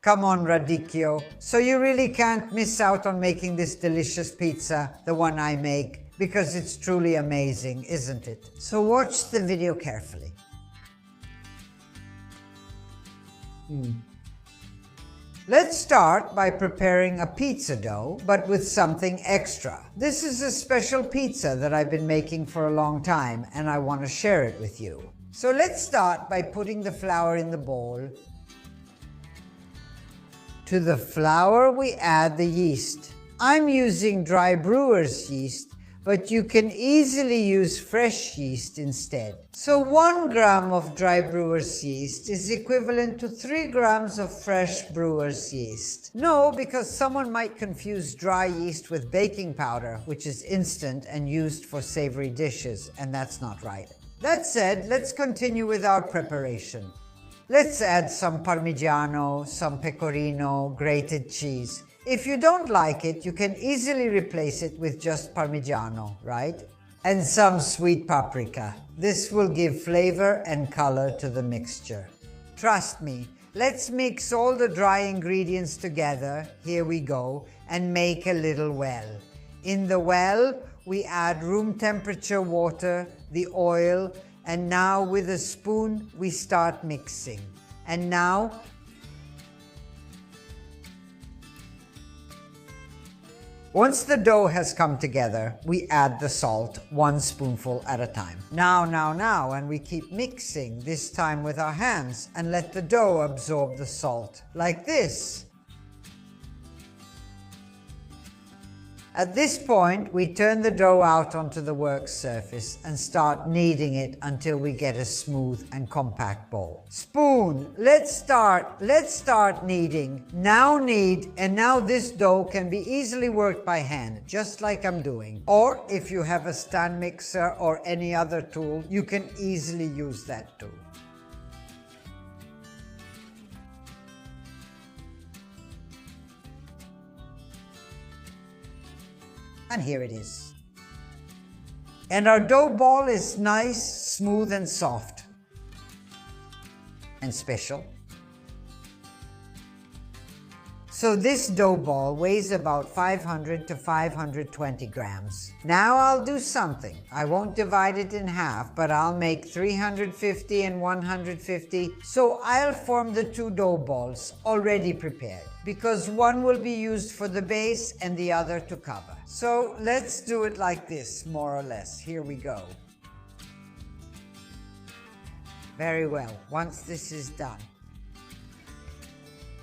Come on, Radicchio. So you really can't miss out on making this delicious pizza, the one I make, because it's truly amazing, isn't it? So watch the video carefully. Let's start by preparing a pizza dough, but with something extra. This is a special pizza that I've been making for a long time, and I want to share it with you. So let's start by putting the flour in the bowl. To the flour, we add the yeast. I'm using dry brewer's yeast, but you can easily use fresh yeast instead. So 1 gram of dry brewer's yeast is equivalent to 3 grams of fresh brewer's yeast. No, because someone might confuse dry yeast with baking powder, which is instant and used for savory dishes, and that's not right. That said, let's continue with our preparation. Let's add some Parmigiano, some Pecorino, grated cheese. If you don't like it, you can easily replace it with just Parmigiano, right? And some sweet paprika. This will give flavor and color to the mixture. Trust me, let's mix all the dry ingredients together, here we go, and make a little well. In the well, we add room temperature water, the oil, and now with a spoon, we start mixing. And now, once the dough has come together, we add the salt, 1 spoonful at a time. Now, and we keep mixing, this time with our hands, and let the dough absorb the salt, like this. At this point, we turn the dough out onto the work surface and start kneading it until we get a smooth and compact ball. Spoon, let's start kneading. Now knead, and now this dough can be easily worked by hand, just like I'm doing. Or if you have a stand mixer or any other tool, you can easily use that too. And here it is. And our dough ball is nice, smooth and soft. And special. So this dough ball weighs about 500 to 520 grams. Now I'll do something. I won't divide it in half, but I'll make 350 and 150. So I'll form the 2 dough balls already prepared, because one will be used for the base and the other to cover. So let's do it like this, more or less. Here we go. Very well. Once this is done,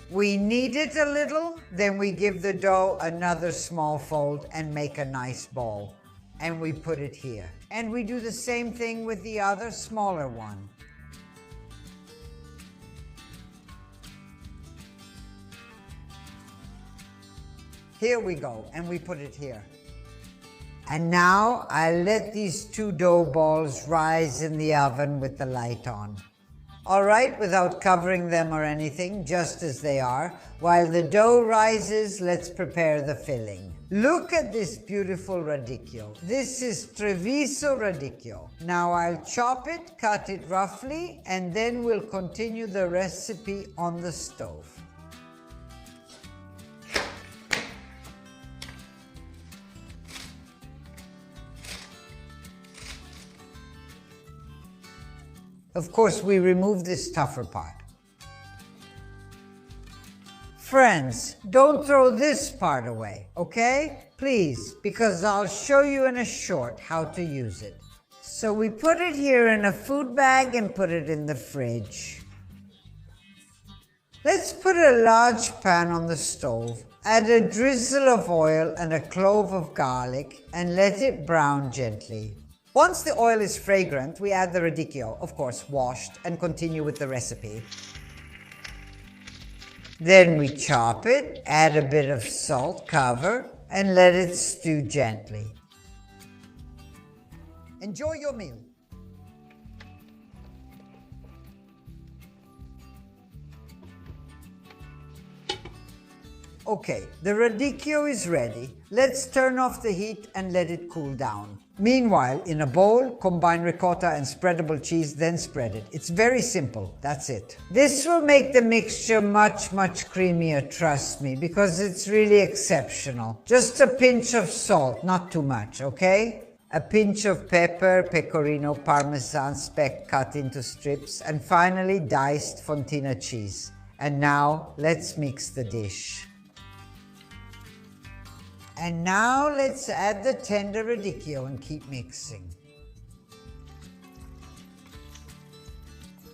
we knead it a little, then we give the dough another small fold and make a nice ball. And we put it here. And we do the same thing with the other smaller one. Here we go, and we put it here. And now I let these 2 dough balls rise in the oven with the light on. All right, without covering them or anything, just as they are. While the dough rises, let's prepare the filling. Look at this beautiful radicchio. This is Treviso radicchio. Now I'll chop it, cut it roughly, and then we'll continue the recipe on the stove. Of course, we remove this tougher part. Friends, don't throw this part away, okay? Please, because I'll show you in a short how to use it. So we put it here in a food bag and put it in the fridge. Let's put a large pan on the stove, add a drizzle of oil and a clove of garlic, and let it brown gently. Once the oil is fragrant, we add the radicchio, of course washed, and continue with the recipe. Then we chop it, add a bit of salt, cover, and let it stew gently. Enjoy your meal. Okay, the radicchio is ready. Let's turn off the heat and let it cool down. Meanwhile, in a bowl, combine ricotta and spreadable cheese, then spread it. It's very simple, that's it. This will make the mixture much creamier, trust me, because it's really exceptional. Just a pinch of salt, not too much, okay? A pinch of pepper, pecorino, parmesan speck cut into strips, and finally diced fontina cheese. And now, let's mix the dish. And now let's add the tender radicchio and keep mixing.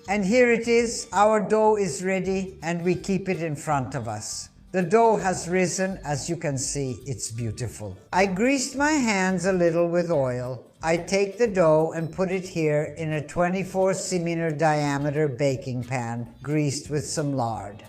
And here it is, our dough is ready and we keep it in front of us. The dough has risen, as you can see, it's beautiful. I greased my hands a little with oil. I take the dough and put it here in a 24 cm diameter baking pan, greased with some lard.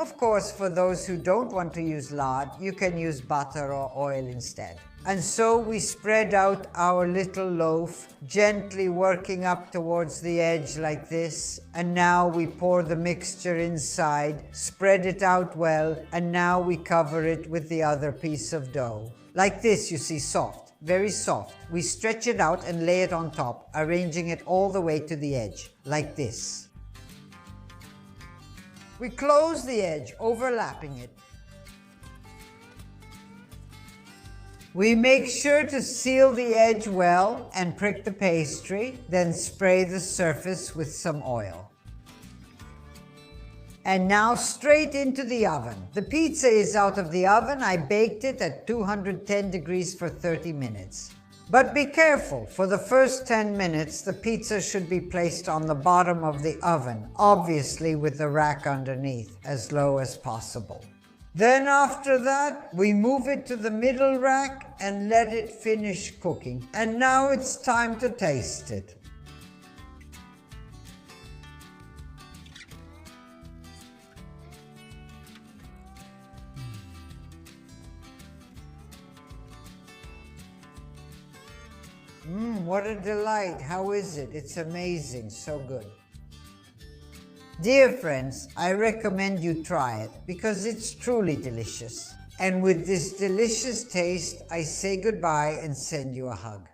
Of course, for those who don't want to use lard, you can use butter or oil instead. And so we spread out our little loaf, gently working up towards the edge like this. And now we pour the mixture inside, spread it out well, and now we cover it with the other piece of dough. Like this, you see, soft, very soft. We stretch it out and lay it on top, arranging it all the way to the edge, like this. We close the edge, overlapping it. We make sure to seal the edge well and prick the pastry, then spray the surface with some oil. And now straight into the oven. The pizza is out of the oven. I baked it at 210 degrees for 30 minutes. But be careful, for the first 10 minutes, the pizza should be placed on the bottom of the oven, obviously with the rack underneath, as low as possible. Then after that, we move it to the middle rack and let it finish cooking. And now it's time to taste it. What a delight. How is it? It's amazing. So good. Dear friends, I recommend you try it because it's truly delicious. And with this delicious taste, I say goodbye and send you a hug.